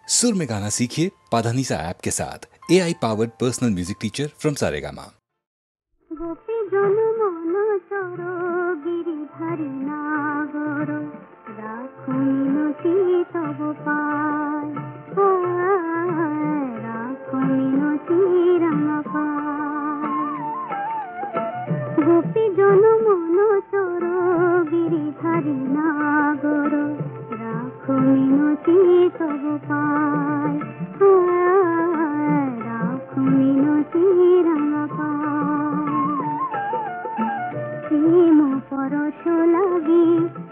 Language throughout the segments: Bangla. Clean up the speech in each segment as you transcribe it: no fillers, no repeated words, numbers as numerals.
सुर में गाना सीखिए पाधानीसा ऐप के साथ। AI powered personal music teacher from Saregama. গোপী জন মন চোর গিরিধারী নাগর রাখো মিনতি তব পায় রাখো মিনতি রাঙা পায় প্রেম পরশ লাগি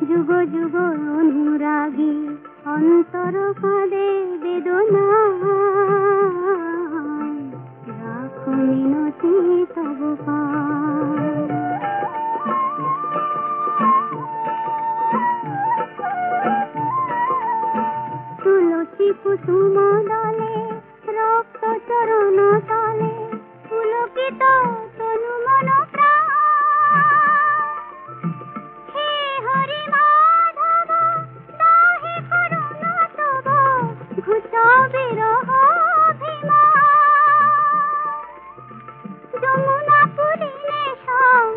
যুগ যুগ অনুরাগী অন্তর কাঁদে বেদনা রাখো মিনতি তব পায় তুলসী কুসুম দলে রক্ত চরণ তলে পুলকিত তনু মন প্রাণ হে হরি মাধব দাহে করুণ তব ঘুচা বিরহ যমুনা পুরিনে সং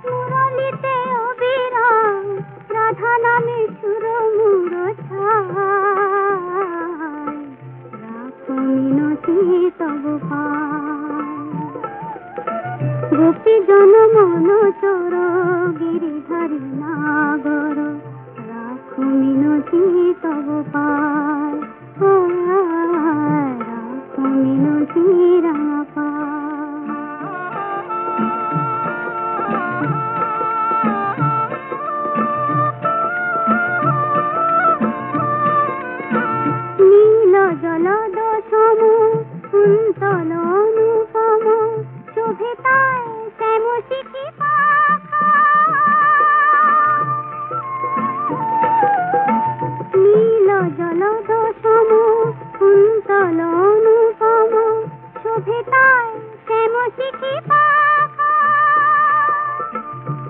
মুরলিতে অবিরাম রাধা নামে সুর মুর ছায় রাখো মিনতি তব পায় গোপী জন মন চোর গিরিধারী নাগর রাখো মিনতি তব পায় রাখো মিনতি রাঙা পায় জলদ সম কুন্তল অনুপম শোভে তাই শ্যাম শিখি পাখা নীল জলদ সম কুন্তল অনুপম শোভে তাই শ্যাম শিখি পাখা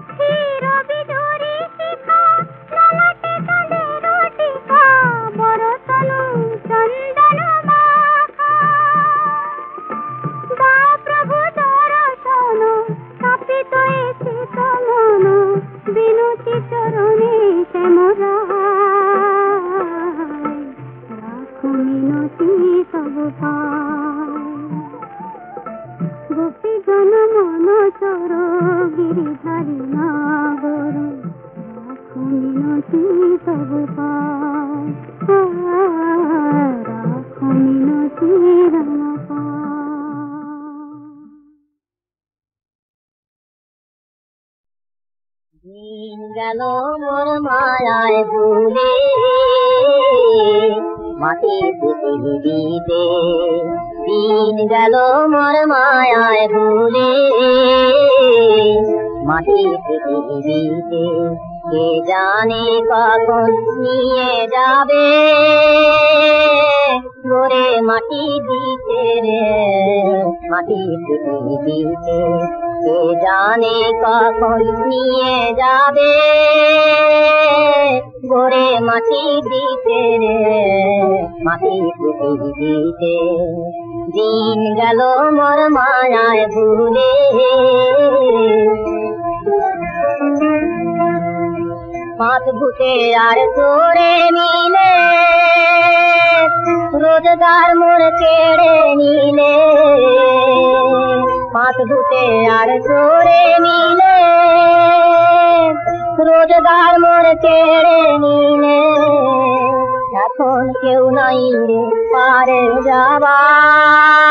ক্ষীর বিদুরি শিখা ললাটে কালের টিকা বরতনু চন্দন মাখা দা প্রভু দর্শন কাপিত এসে মন বিনতি চরণে শ্যামরায় রাখো মিনতি তব পায় গোপী জন মন চোর গিরিধারী নাগর রাখো মিনতি তব পায় রাখো মিনতি রাঙা দিন গেল মোর মায়ায় ভুলে মাটি পৃথিবীতে দিন গেল মোর মায়ায় ভুলে মাটি পৃথিবীতে কে জানে কখন নিয়ে যাবে গোরে মাটি দিতে রে মাটি পৃথিবীতে কে জানে কখন নিয়ে যাবে গোরে মাটি দিতে রে মাটি পৃথিবীতে দিন গেল মোর মায়ায় ভুলে পাঁচ ভূতে আর তোরে মিলে রোজগার মোর কেড়ে নিলে পাঁচ ভূতে আর তোরে মিলে রোজগার মোর কেড়ে নিলে এখন কেউ নাই রে পারে যাবার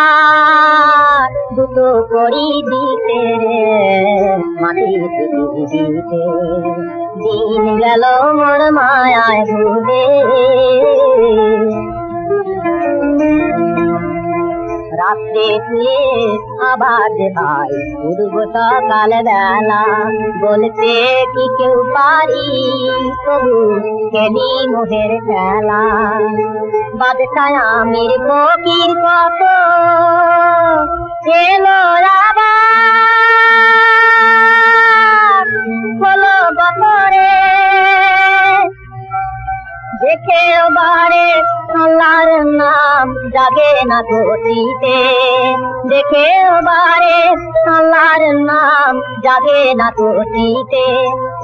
দুটো করি দিতে রে মাটি দিতে দিন গেল মোর মায়ায় ভুলে রাত্রে শুয়ে আবার ভাই উঠব সকাল বেলা বলতে কি কেউ পারি তবু কেলি মোহের খেলা বাদশাহ আমির ফকির কত এলো আবার হলো বপরে দেখে বারে আল্লাহর নাম জাগে না তোতিতে দেখে বারে আল্লাহর নাম জাগে না তোতিতে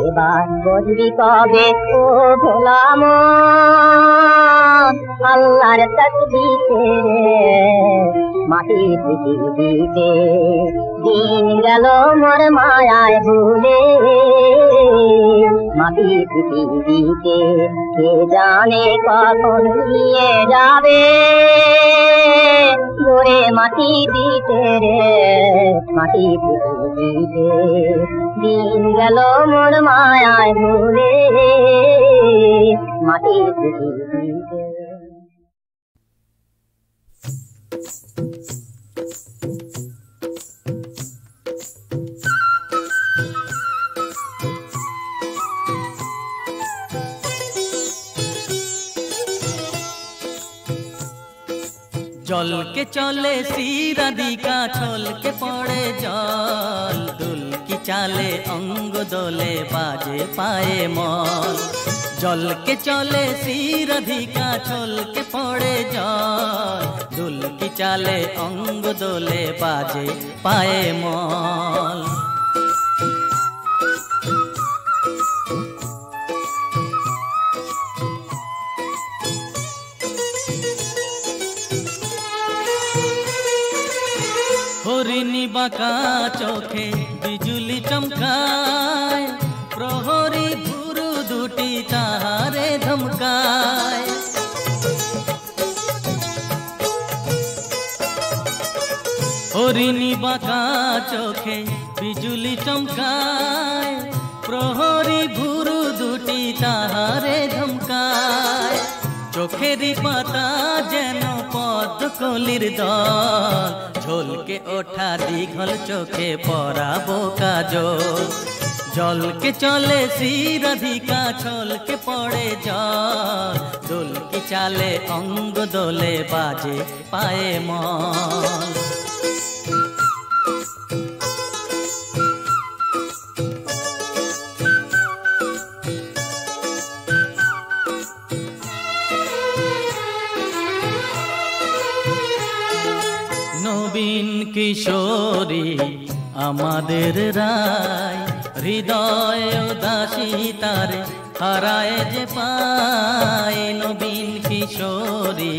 এবার বলবি কবে ও ভোলা মন আল্লাহর তাসবিহে মাটির পৃথিবীতে দিন গেল মোর মায়ায় ভুলে মাটির পৃথিবীতে কে জানে কখন নিয়ে যাবে গোরে মাটি দিতে রে মাটি পৃথিবীতে দিন গেল মোর মায়ায় ভুলে মাটি পৃথিবীতে। জল के चले सीरा दिका छल के पड़े जल दुल की चाले अंग दोले बाजे पाए मल जल के चले सीरा दिका छल के पड़े जल दुल की चाले अंग दोले बाजे पाए मल हरिणी बाका चोखे बिजुली चमकाय प्रहरी भुरु दुटी ताहारे धमकाय हरिणी बाका चोखे बिजुली चमकाय प्रहरी भुरु दुटी ताहारे धमकाय चोखेरी पाता जेन पद कलिर दल झोल के ओठा दीघल चोखे पराबो काजल जल के चले सीराधिका छल के पड़े जल दुल की चाले अंग दोले बाजे पाए मल नवीन किशोरी आमादेर राय हृदय उदासी तारे हाराए जे पाय नवीन किशोरी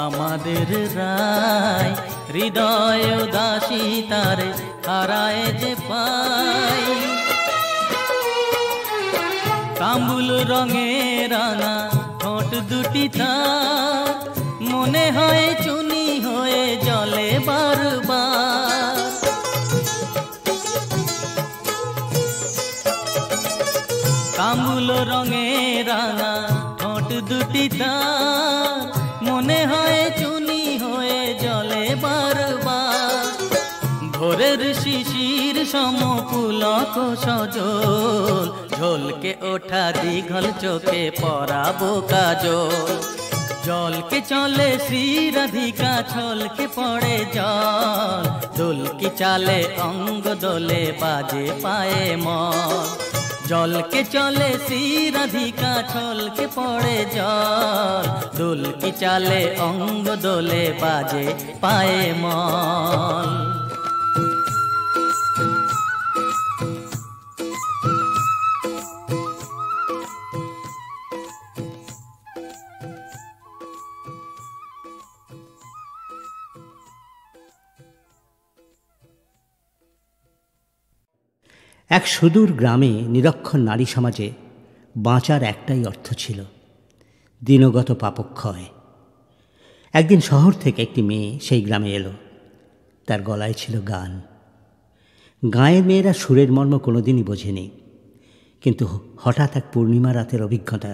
आमादेर राय हृदय उदासी तारे हाराए जे पाय कामुल रंगे राना होठ दुटी तार मने हय चुनी होए जले बारबार कामुल रंगे राना होठ दुटी तार मने हय चुनी होए जले बारबार भोरेर शिशिर सम पुलक सजल झोल के ओठा दीघल चोखे पराबो काजल जल के चले श्रीराधिका छल के पड़े जल दुल की चाले अंग दोले बाजे पाए मल जल के चले श्रीराधिका छल के पड़े जल दुल की चाले अंग दोले बाजे पाए मल এক সুদূর গ্রামে নিরক্ষর নারী সমাজে বাঁচার একটাই অর্থ ছিল দিনগত পাপক্ষয়। একদিন শহর থেকে একটি মেয়ে সেই গ্রামে এলো। তার গলায় ছিল গান। গাঁয়ের মেয়েরা সুরের মর্ম কোনোদিনই বোঝেনি, কিন্তু হঠাৎ এক পূর্ণিমা রাতের অভিজ্ঞতা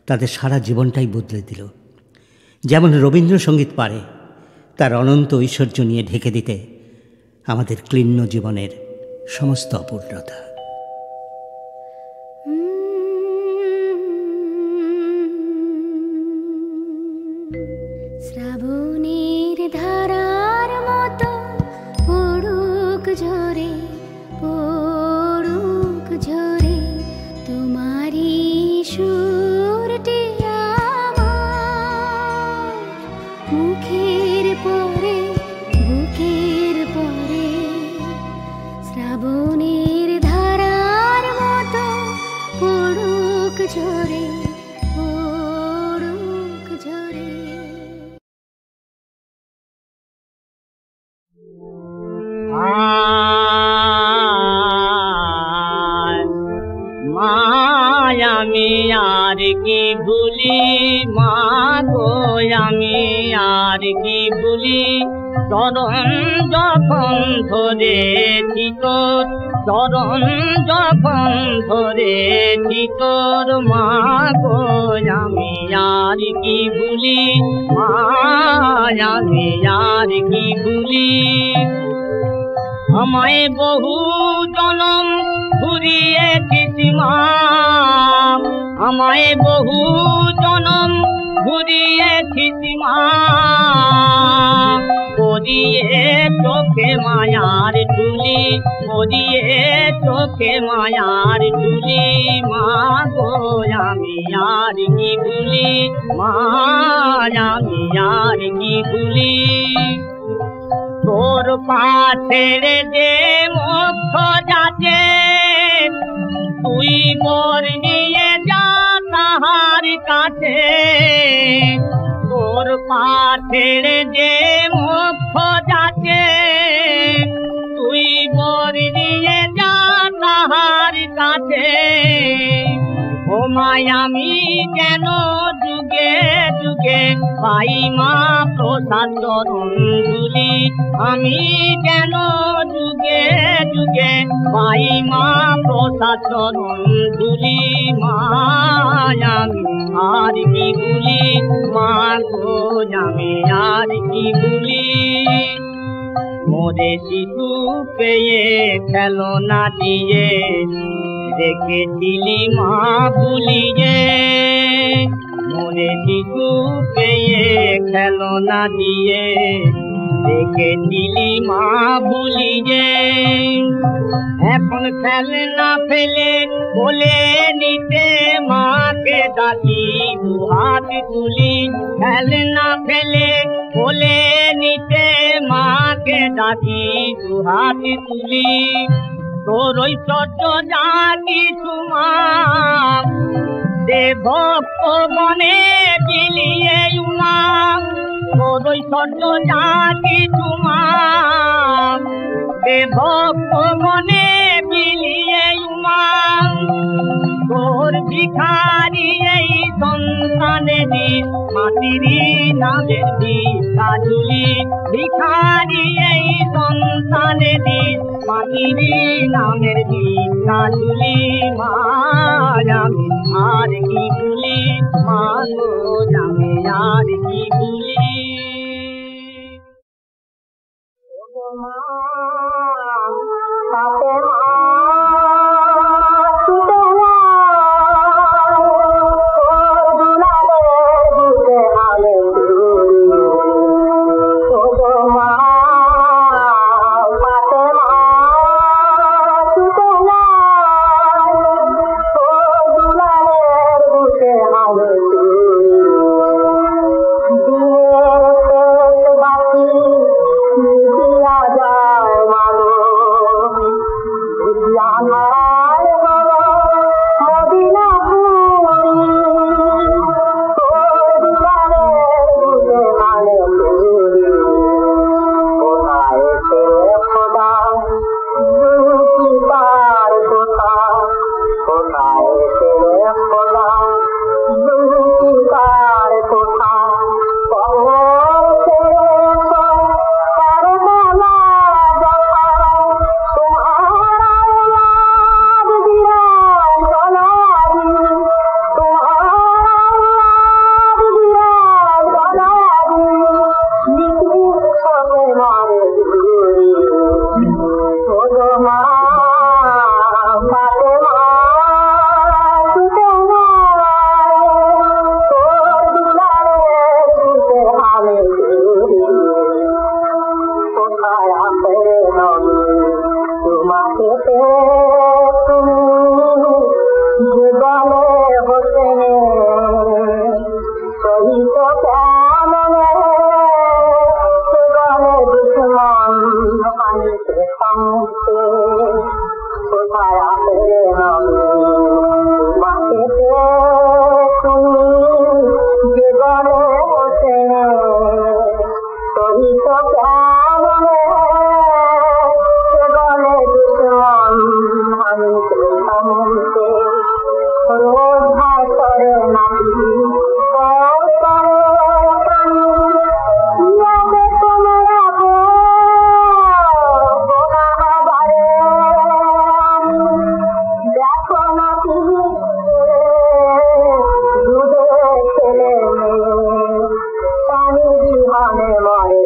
তাদের সারা জীবনটাই বদলে দিল। যেমন রবীন্দ্রসঙ্গীত পারে তার অনন্ত ঐশ্বর্য নিয়ে ঢেকে দিতে আমাদের ক্লিন্ন জীবনের সমস্ত অপূর্ণতা। শ্রাবণের ধারার মতো পড়ুক ঝরে পড়ুক ঝরে তোমারই সুরটি আমার মুখের পরে বুকের পরে শ্রাবণের ধারার মতো পড়ুক ঝরে পড়ুক ঝরে। আমি আর কি ভুলি মা গো, আমি আর কি ভুলি চরণ যখন ধরেছি তোর, চরণ যখন ধরেছি তোর মা গো, আমি আর কি ভুলি মা, আমি আর কি ভুলি। আমায় বহু জনম ঘুরিয়েছিস মা, আমায় বহু জনম ঘুরিয়েছিস মা, করিয়ে চোখে মায়ার তুলি, করিয়ে চোখে মায়ার তুলি মা গো, আমি আর কি ভুলি মা, আমি আর কি ভুলি। তোর পাশের যে মুখ যাচ্ছে তুই মোর নিয়ে যা তাহার কাছে, তোর পাশের যে মুখ যাচ্ছে তুই মোর নিয়ে যা তাহার কাছে। ও মাই আমি যেন যুগে যুগে পাই মা প্রসাদ চরণ ধুলি, আমি যেন যুগে যুগে পাই মা প্রসাদ চরণ ধুলি মা, আমি আর কি ভুলি মা গো, আমি আর কি ভুলি। মোরে শিশু পেয়ে খেলনা দিয়ে রেখেছিলি মা ভুলিয়ে, মোরে শিশু পেয়ে খেলনা দিয়ে রেখেছিলি মা ভুলিয়ে। এখন খেলনা ফেলে বলে নিতে মাকে ডাকি দুহাত তুলি, খেলনা ফেলে বলে নিতে মাকে ডাকি দুহাত তুলি। তোর ওই ছোট যা কিছু মা দেব মনে বিলিয়ে উমা, তোর ওই ছোট যা কিছু মা দেব মনে বিলিয়ে উমা। তোর ভিখারি এই সন্তানে দিন মাটিরি নামের ভিক্ষা ঝুলি, ভিখারি এই সন্তানে দিন মাটিরি নামের ভিক্ষা ঝুলি মা, আমি আর কি ভুলি মা গো, আমি আর কি ভুলি। বিমানে মারে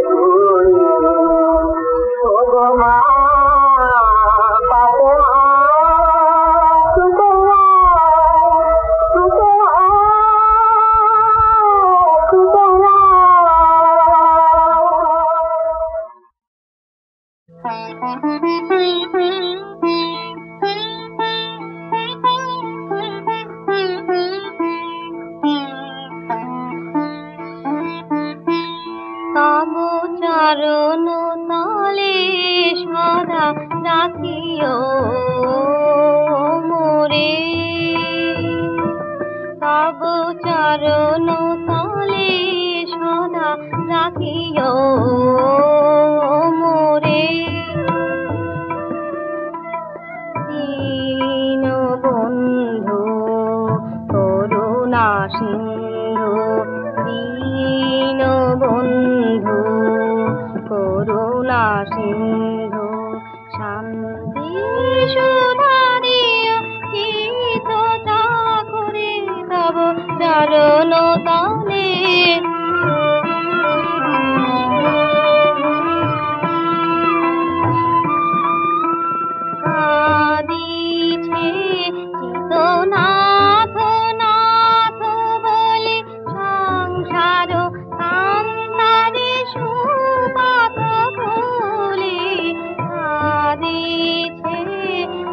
ও গো মা বাপু চরণ তলে সদা রাখিও মোরে, তব চরণ তলে সদা রাখিও মোরে। দীন বন্ধু করুণা সিন্ধু, দীন বন্ধু করুণা সিন্ধু, শান্তি সুধা দিও চিত চাকরি তব চরণ তলে। কাঁদিছে চিতনাথ নাথ বলে সংসার কান্তারে সুপাত ফুলে। কাঁদিছে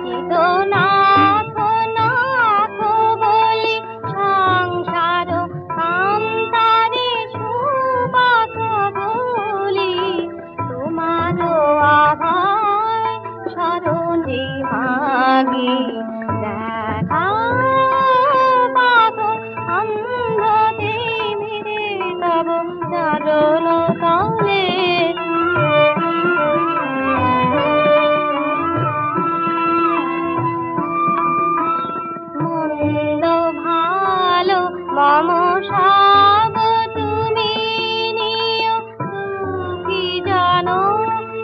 চিতনাথ নাথ বলে সংসার কান্তারে সুপাত ফুলে। তোমার আভায় শরণে মাগি দেখা পাব অন্ধ দেবীরে তব চরণ তলে। মন্দ ভালো মম সব তুমি নিও, কি জানো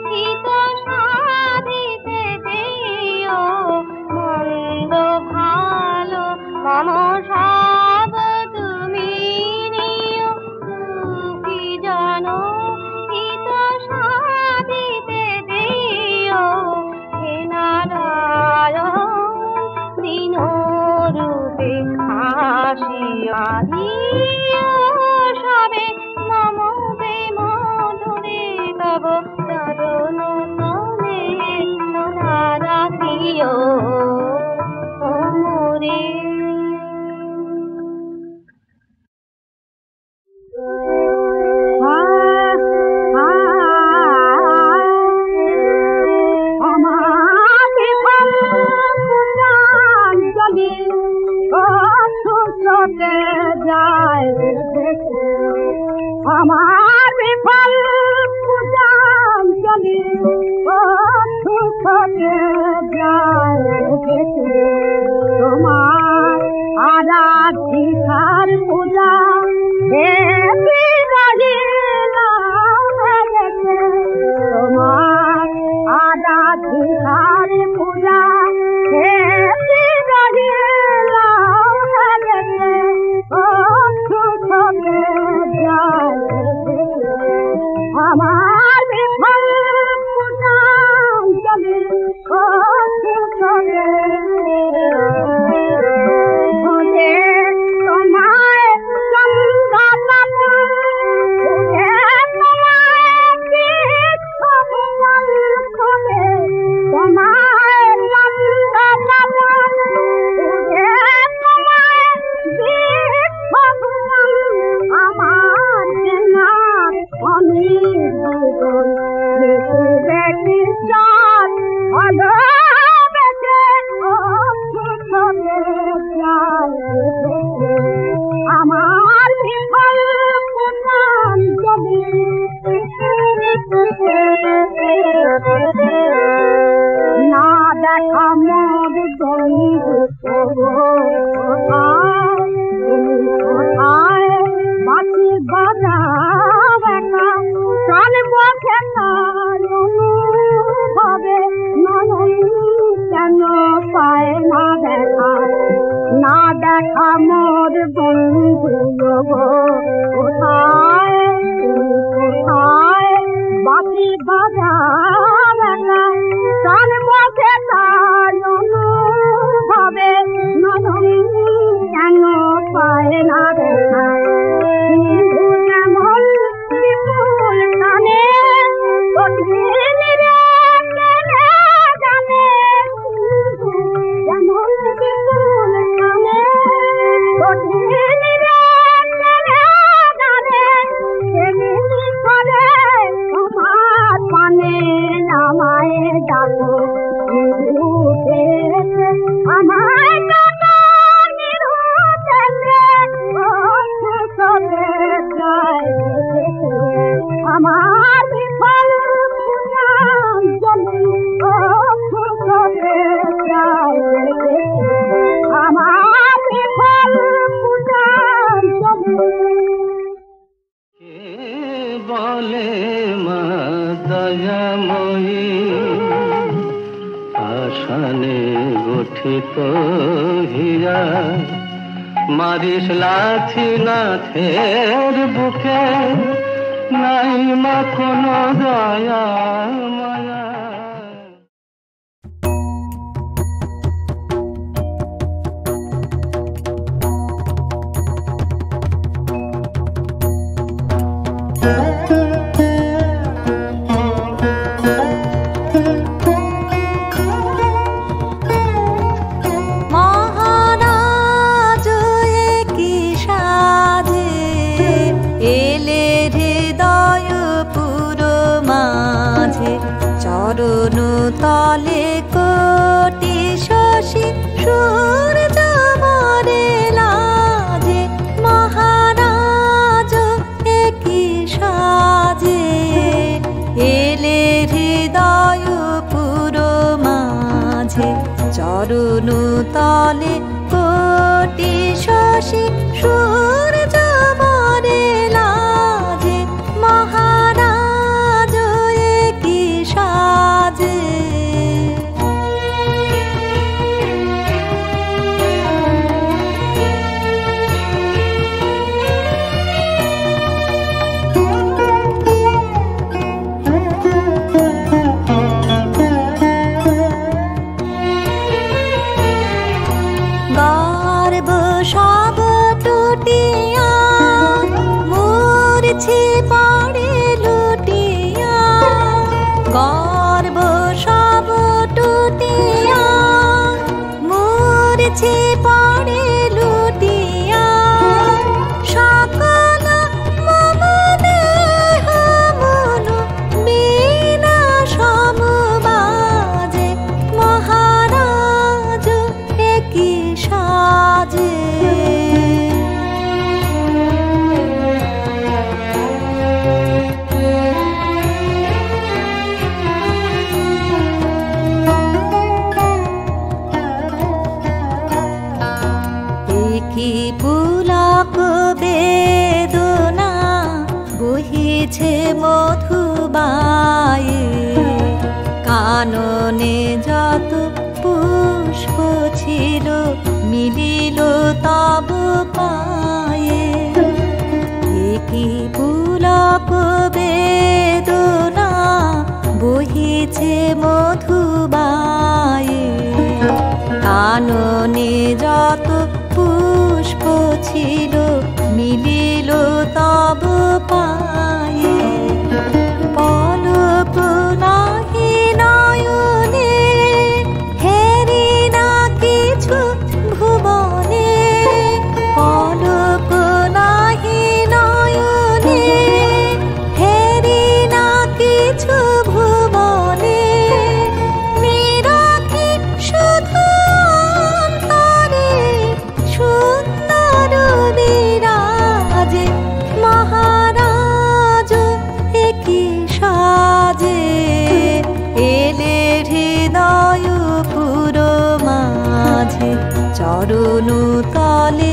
হিত সাধিতে দিও। মন্দ ভালো মম সব তুমি নিও, কি জানো হিত সাধিতে দিও। হে নারায়ণ দীন রূপে আসিয়া দিও সবে মম প্রেম ধরে তব চরণ তলে সদা রাখিও মোরে। আমার বিফল পূজাঞ্জলি ছুটে যায়, তোমার আরাধিকার পূজা তোমার আরাধিকার পূজা আমার বিফল পূজাঞ্জলি খোঁজে তোমায় গঙ্গা বাবা, খোঁজে তোমায় ভগবান, খোঁজে তোমায় গঙ্গা বাবা, খোঁজে তোমায় ভগবান। আমার চেনা আমি দেখি চাঁদ ভালোবেসে আমার বিফল পূজাঞ্জলি না দেখা মোর বন্ধু কোথায় বাঁশি বাজাও একা চলবো খেতার আমার বিফল পুণ্যাঞ্জলি অক্ষরে যায় আমার বিফল পুণ্যাঞ্জলি বলে মা দয়াময়ী আশানে গঠিত হীরা মারিস লাথি নাথের বুকে নাই মা কোনো দয়া মায়া। তলে কোটি শশী সূর্য মরে লাজে মহারাজ একই সাজে এলে হৃদয় পুরো মাঝে চরণ তলে কোটি শশী সূর্য মরে লাজে মহারাজ একই সাজে গর্ব সব টুটিয়া মূর্ছি পড়ে লুটিয়া গর্ব সব টুটিয়া মূর্ছি পড়ে লুটিয়া সকল মম দেহ মন বিনা সমবাজে মহারাজ একই সাজে একই পুলক বেদনা বহিছে মধুবায়ে কাননে যত পুষ্প ছিল মিলিল তব পায়ে একই পুলক বেদনা বহিছে মধুবায়ে কাননে যত পুষ্প ছিল মিলিল তব পায়ে পলক নাহি নয়নে হেরি না কিছু ভুবনে পলক নাহি নয়নে হেরি না কিছু ভুবনে নিরাখি শুধু অন্তরে সুন্দর বিরাজে মহারাজ একই সাজে এলে হৃদয় পুরো মাঝে চরণ তলে